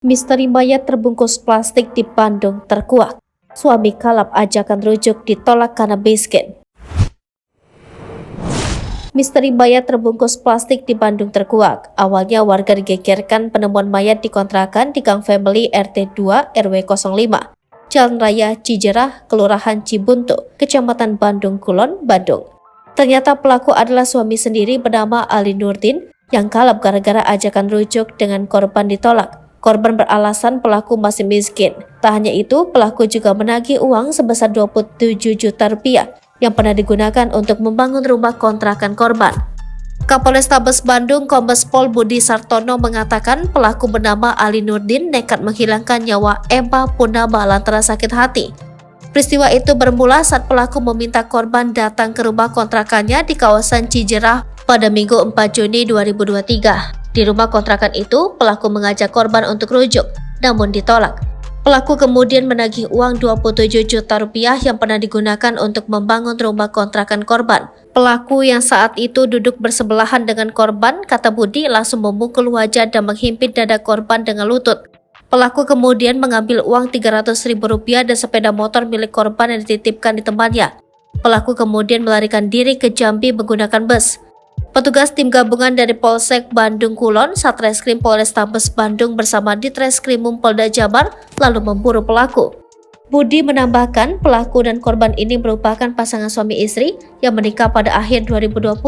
Misteri mayat terbungkus plastik di Bandung terkuak. Suami kalap ajakan rujuk ditolak karena miskin. Misteri mayat terbungkus plastik di Bandung terkuak. Awalnya warga digegerkan penemuan mayat di kontrakan di Gang Family RT 2 RW 05, Jalan Raya Cijerah, Kelurahan Cibuntu, Kecamatan Bandung Kulon, Bandung. Ternyata pelaku adalah suami sendiri bernama Ali Nurdin yang kalap gara-gara ajakan rujuk dengan korban ditolak. Korban beralasan pelaku masih miskin. Tak hanya itu, pelaku juga menagih uang sebesar 27 juta rupiah yang pernah digunakan untuk membangun rumah kontrakan korban. Kapolrestabes Bandung Kombes Pol Budi Sartono mengatakan pelaku bernama Ali Nurdin nekat menghilangkan nyawa Emma Purnama lantaran sakit hati. Peristiwa itu bermula saat pelaku meminta korban datang ke rumah kontrakannya di kawasan Cijerah pada Minggu 4 Juni 2023. Di rumah kontrakan itu, pelaku mengajak korban untuk rujuk, namun ditolak. Pelaku kemudian menagih uang 27 juta rupiah yang pernah digunakan untuk membangun rumah kontrakan korban. Pelaku yang saat itu duduk bersebelahan dengan korban, kata Budi, langsung memukul wajah dan menghimpit dada korban dengan lutut. Pelaku kemudian mengambil uang 300.000 rupiah dan sepeda motor milik korban yang dititipkan di temannya. Pelaku kemudian melarikan diri ke Jambi menggunakan bus. Petugas tim gabungan dari Polsek Bandung Kulon, Satreskrim Polrestabes Bandung bersama Ditreskrimum Polda Jabar lalu memburu pelaku. Budi menambahkan pelaku dan korban ini merupakan pasangan suami istri yang menikah pada akhir 2020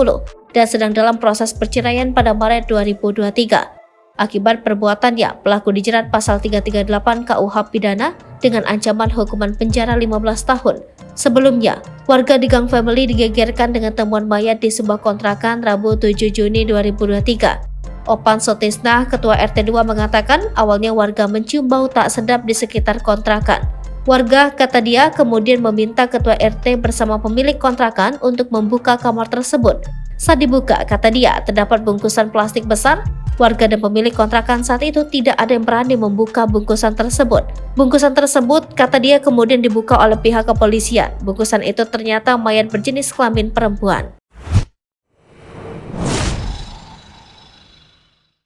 dan sedang dalam proses perceraian pada Maret 2023. Akibat perbuatannya, pelaku dijerat pasal 338 KUH Pidana dengan ancaman hukuman penjara 15 tahun. Sebelumnya, warga di Gang Family digegerkan dengan temuan mayat di sebuah kontrakan Rabu 7 Juni 2023. Opan Sotisna, Ketua RT 2 mengatakan awalnya warga mencium bau tak sedap di sekitar kontrakan. Warga, kata dia, kemudian meminta Ketua RT bersama pemilik kontrakan untuk membuka kamar tersebut. Saat dibuka, kata dia, terdapat bungkusan plastik besar. Warga dan pemilik kontrakan saat itu tidak ada yang berani membuka bungkusan tersebut. Bungkusan tersebut, kata dia, kemudian dibuka oleh pihak kepolisian. Bungkusan itu ternyata mayat berjenis kelamin perempuan.